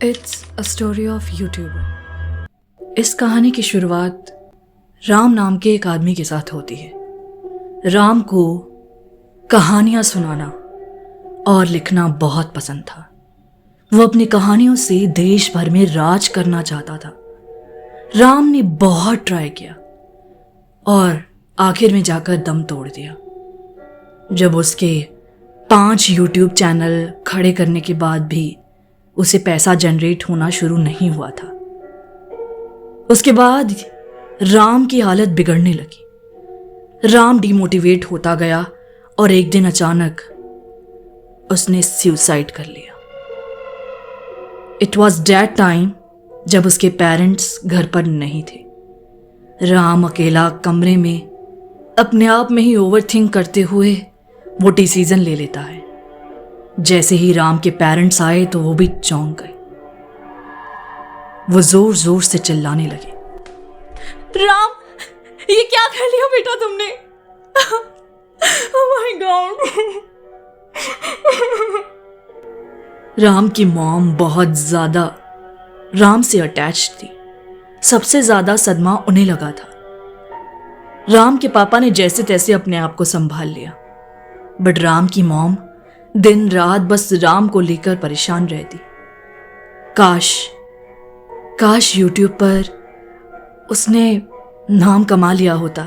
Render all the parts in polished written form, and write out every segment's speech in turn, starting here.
It's a story of YouTuber. इस कहानी की शुरुआत राम नाम के एक आदमी के साथ होती है। राम को कहानियां सुनाना और लिखना बहुत पसंद था। वो अपनी कहानियों से देश भर में राज करना चाहता था। राम ने बहुत ट्राई किया और आखिर में जाकर दम तोड़ दिया। जब उसके 5 यूट्यूब चैनल खड़े करने के बाद भी उसे पैसा जनरेट होना शुरू नहीं हुआ था, उसके बाद राम की हालत बिगड़ने लगी। राम डिमोटिवेट होता गया और एक दिन अचानक उसने सुसाइड कर लिया। इट वॉज दैट टाइम जब उसके पेरेंट्स घर पर नहीं थे। राम अकेला कमरे में अपने आप में ही ओवरथिंक करते हुए वो डिसीजन ले लेता है। जैसे ही राम के पेरेंट्स आए तो वो भी चौंक गए। वो जोर जोर से चिल्लाने लगे, राम, ये क्या कर लिया बेटा तुमने? Oh my God. राम की मॉम बहुत ज्यादा राम से अटैच थी। सबसे ज्यादा सदमा उन्हें लगा था। राम के पापा ने जैसे तैसे अपने आप को संभाल लिया, बट राम की मॉम दिन रात बस राम को लेकर परेशान रहती। काश यूट्यूब पर उसने नाम कमा लिया होता।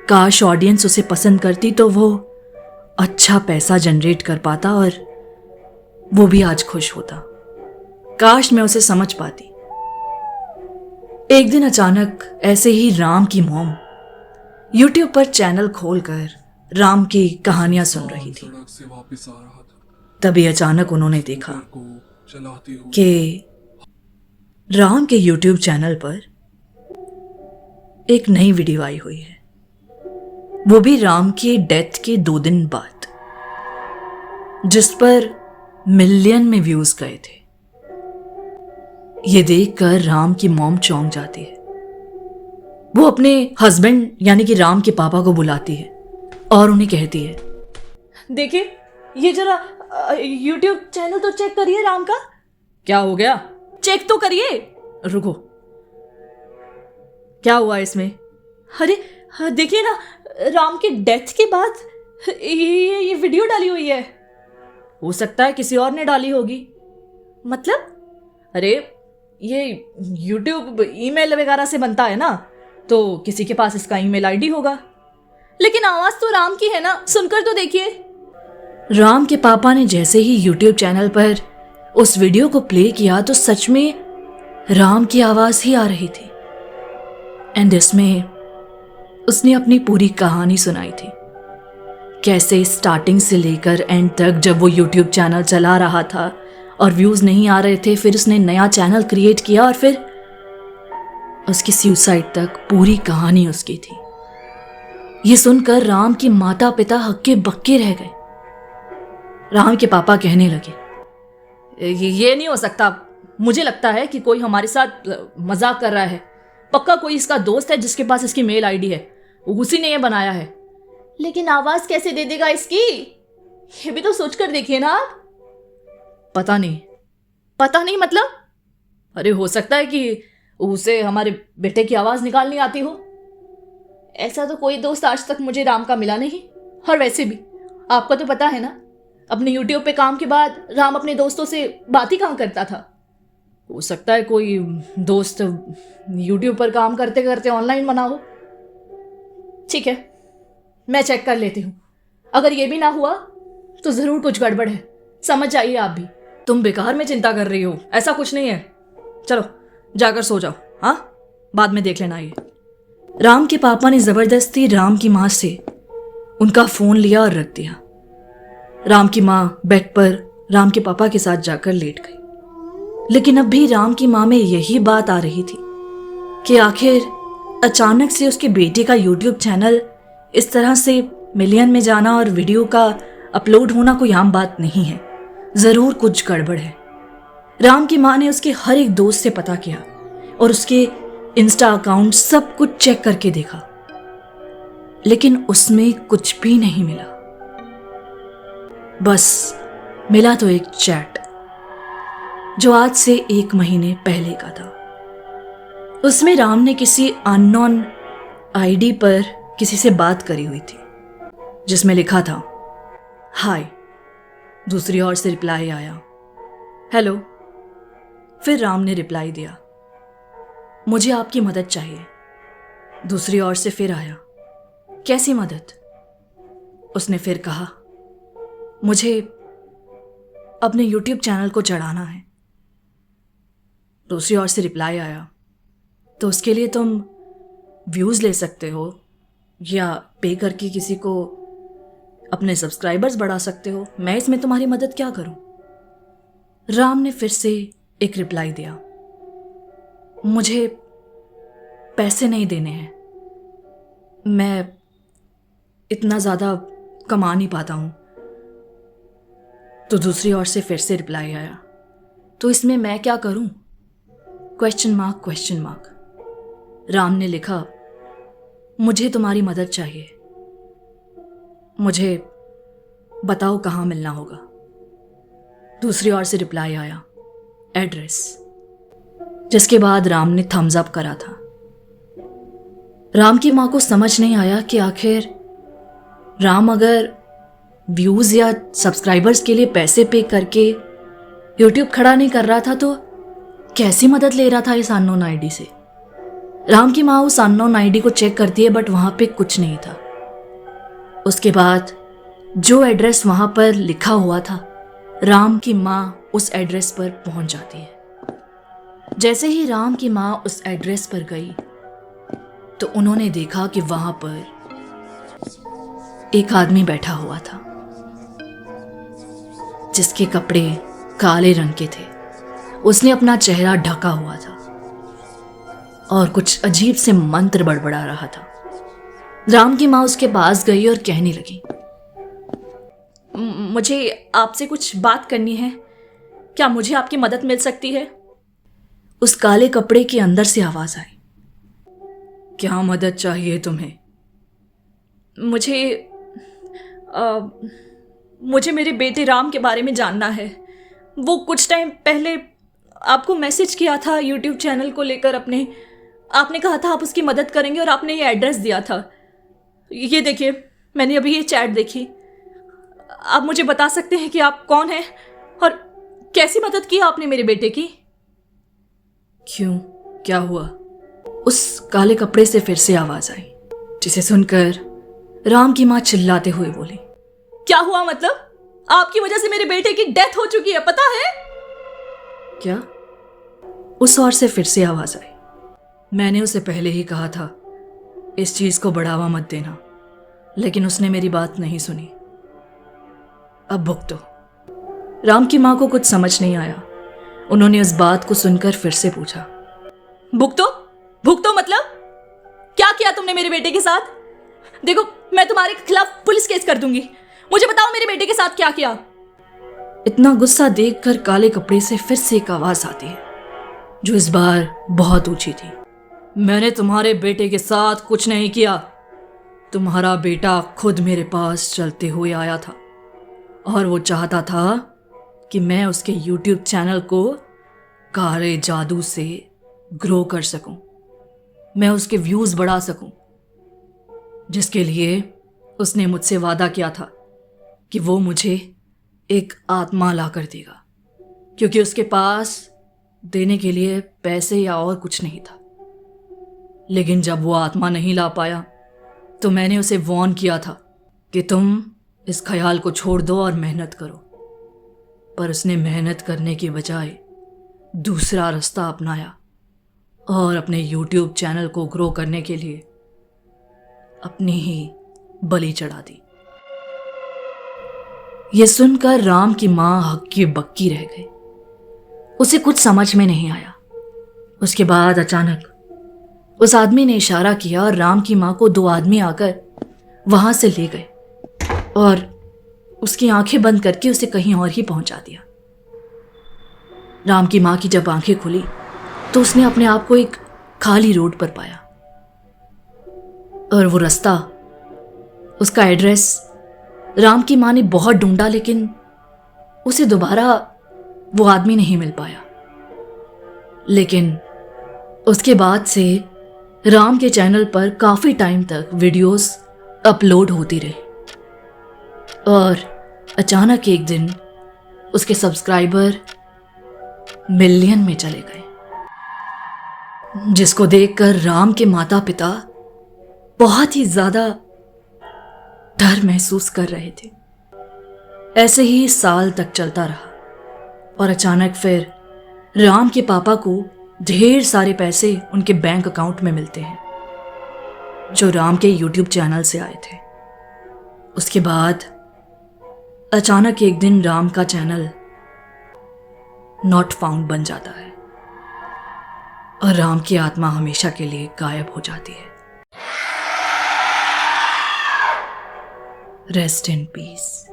काश ऑडियंस उसे पसंद करती तो वो अच्छा पैसा जनरेट कर पाता और वो भी आज खुश होता। काश मैं उसे समझ पाती। एक दिन अचानक ऐसे ही राम की मॉम यूट्यूब पर चैनल खोलकर राम की कहानियां सुन रही थी। तभी अचानक उन्होंने देखा कि राम के यूट्यूब चैनल पर एक नई वीडियो आई हुई है, वो भी राम की डेथ के 2 दिन बाद, जिस पर मिलियन में व्यूज गए थे। ये देखकर राम की मॉम चौंक जाती है। वो अपने हस्बैंड यानी कि राम के पापा को बुलाती है और उन्हें कहती है, देखिए ये जरा YouTube चैनल तो चेक करिए राम का। क्या हो गया? चेक तो करिए। रुको, क्या हुआ इसमें? अरे देखिए ना, राम के डेथ के बाद ये वीडियो डाली हुई है। हो सकता है किसी और ने डाली होगी। मतलब? अरे ये YouTube ईमेल वगैरह से बनता है ना, तो किसी के पास इसका ईमेल आईडी होगा। लेकिन आवाज तो राम की है ना, सुनकर तो देखिए। राम के पापा ने जैसे ही YouTube चैनल पर उस वीडियो को प्ले किया तो सच में राम की आवाज ही आ रही थी। एंड इसमें उसने अपनी पूरी कहानी सुनाई थी। कैसे स्टार्टिंग से लेकर एंड तक जब वो YouTube चैनल चला रहा था और व्यूज नहीं आ रहे थे, फिर उसने नया चैनल क्रिएट किया और फिर उसकी सुसाइड तक पूरी कहानी उसकी थी। ये सुनकर राम की माता पिता हक्के बक्के रह गए। राम के पापा कहने लगे, ये नहीं हो सकता। मुझे लगता है कि कोई हमारे साथ मजाक कर रहा है। पक्का कोई इसका दोस्त है जिसके पास इसकी मेल आईडी है, उसी ने ये बनाया है। लेकिन आवाज कैसे दे देगा इसकी? ये भी तो सोचकर देखिए ना आप। पता नहीं मतलब? अरे हो सकता है कि उसे हमारे बेटे की आवाज निकालनी आती हो। ऐसा तो कोई दोस्त आज तक मुझे राम का मिला नहीं। और वैसे भी आपको तो पता है ना, अपने YouTube पे काम के बाद राम अपने दोस्तों से बात ही कहाँ करता था। हो सकता है कोई दोस्त YouTube पर काम करते करते ऑनलाइन बना हो। ठीक है, मैं चेक कर लेती हूँ। अगर ये भी ना हुआ तो जरूर कुछ गड़बड़ है। समझ जाइए आप भी। तुम बेकार में चिंता कर रही हो, ऐसा कुछ नहीं है। चलो जाकर सो जाओ, हाँ, बाद में देख लेना। ये राम के पापा ने जबरदस्ती राम की माँ से उनका फोन लिया और रख दिया। राम की माँ बेड पर राम के पापा के साथ जाकर लेट गई। लेकिन अब भी राम की माँ में यही बात आ रही थी कि आखिर अचानक से उसके बेटे का YouTube चैनल इस तरह से मिलियन में जाना और वीडियो का अपलोड होना कोई आम बात नहीं है। जरूर कुछ गड़बड़ है। राम की माँ ने उसके हर एक दोस्त से पता किया और उसके इंस्टा अकाउंट सब कुछ चेक करके देखा, लेकिन उसमें कुछ भी नहीं मिला। बस मिला तो एक चैट जो आज से 1 महीने पहले का था। उसमें राम ने किसी अननोन आईडी पर किसी से बात करी हुई थी, जिसमें लिखा था हाय। दूसरी ओर से रिप्लाई आया हेलो। फिर राम ने रिप्लाई दिया मुझे आपकी मदद चाहिए। दूसरी ओर से फिर आया कैसी मदद। उसने फिर कहा मुझे अपने YouTube चैनल को चढ़ाना है। दूसरी ओर से रिप्लाई आया तो उसके लिए तुम व्यूज़ ले सकते हो या पे करके किसी को अपने सब्सक्राइबर्स बढ़ा सकते हो, मैं इसमें तुम्हारी मदद क्या करूं। राम ने फिर से एक रिप्लाई दिया मुझे पैसे नहीं देने हैं, मैं इतना ज़्यादा कमा नहीं पाता हूं। तो दूसरी ओर से फिर से रिप्लाई आया तो इसमें मैं क्या करूं? Question mark. राम ने लिखा मुझे तुम्हारी मदद चाहिए, मुझे बताओ कहाँ मिलना होगा। दूसरी ओर से रिप्लाई आया एड्रेस, जिसके बाद राम ने थम्स अप करा था। राम की माँ को समझ नहीं आया कि आखिर राम अगर व्यूज़ या सब्सक्राइबर्स के लिए पैसे पे करके यूट्यूब खड़ा नहीं कर रहा था तो कैसी मदद ले रहा था इस अननोन आईडी से। राम की माँ उस अननोन आईडी को चेक करती है बट वहाँ पे कुछ नहीं था। उसके बाद जो एड्रेस वहाँ पर लिखा हुआ था, राम की माँ उस एड्रेस पर पहुँच जाती है। जैसे ही राम की माँ उस एड्रेस पर गई तो उन्होंने देखा कि वहाँ पर एक आदमी बैठा हुआ था जिसके कपड़े काले रंग के थे। उसने अपना चेहरा ढका हुआ था और कुछ अजीब से मंत्र बड़बड़ा रहा था। राम की माँ उसके पास गई और कहने लगी मुझे आपसे कुछ बात करनी है, क्या मुझे आपकी मदद मिल सकती है? उस काले कपड़े के अंदर से आवाज आई क्या मदद चाहिए तुम्हें? मुझे मेरे बेटे राम के बारे में जानना है। वो कुछ टाइम पहले आपको मैसेज किया था YouTube चैनल को लेकर अपने, आपने कहा था आप उसकी मदद करेंगे और आपने ये एड्रेस दिया था। ये देखिए, मैंने अभी ये चैट देखी। आप मुझे बता सकते हैं कि आप कौन हैं और कैसी मदद की आपने मेरे बेटे की? क्यों, क्या हुआ? उस काले कपड़े से फिर से आवाज आई, जिसे सुनकर राम की माँ चिल्लाते हुए बोली क्या हुआ? मतलब आपकी वजह से मेरे बेटे की डेथ हो चुकी है, पता है क्या? उस ओर से फिर से आवाज आई मैंने उसे पहले ही कहा था इस चीज को बढ़ावा मत देना, लेकिन उसने मेरी बात नहीं सुनी। अब भुगतो। राम की माँ को कुछ समझ नहीं आया। उन्होंने उस बात को सुनकर फिर से पूछा भुगतो मतलब क्या किया तुमने मेरे बेटे के साथ? देखो, मैं तुम्हारे खिलाफ पुलिस केस कर दूंगी। मुझे बताओ मेरे बेटे के साथ क्या किया? इतना गुस्सा देखकर काले कपड़े से फिर से एक आवाज आती है जो इस बार बहुत ऊंची थी मैंने तुम्हारे बेटे के साथ कुछ नहीं किया। तुम्हारा बेटा खुद मेरे पास चलते हुए आया था और वो चाहता था कि मैं उसके YouTube चैनल को काले जादू से ग्रो कर सकूं, मैं उसके व्यूज बढ़ा सकूं, जिसके लिए उसने मुझसे वादा किया था कि वो मुझे एक आत्मा ला कर देगा, क्योंकि उसके पास देने के लिए पैसे या और कुछ नहीं था। लेकिन जब वो आत्मा नहीं ला पाया तो मैंने उसे वार्न किया था कि तुम इस ख्याल को छोड़ दो और मेहनत करो, पर उसने मेहनत करने की बजाय दूसरा रास्ता अपनाया और अपने YouTube चैनल को ग्रो करने के लिए अपनी ही बलि चढ़ा दी। यह सुनकर राम की मां हक्की बक्की रह गई। उसे कुछ समझ में नहीं आया। उसके बाद अचानक उस आदमी ने इशारा किया और राम की मां को 2 आदमी आकर वहां से ले गए और उसकी आंखें बंद करके उसे कहीं और ही पहुंचा दिया। राम की मां की जब आंखें खुली तो उसने अपने आप को एक खाली रोड पर पाया और वो रास्ता, उसका एड्रेस राम की मां ने बहुत ढूंढा, लेकिन उसे दोबारा वो आदमी नहीं मिल पाया। लेकिन उसके बाद से राम के चैनल पर काफी टाइम तक वीडियोस अपलोड होती रही और अचानक एक दिन उसके सब्सक्राइबर मिलियन में चले गए, जिसको देखकर राम के माता पिता बहुत ही ज्यादा डर महसूस कर रहे थे। ऐसे ही साल तक चलता रहा और अचानक फिर राम के पापा को ढेर सारे पैसे उनके बैंक अकाउंट में मिलते हैं जो राम के यूट्यूब चैनल से आए थे। उसके बाद अचानक एक दिन राम का चैनल नॉट फाउंड बन जाता है और राम की आत्मा हमेशा के लिए गायब हो जाती है। Rest in peace.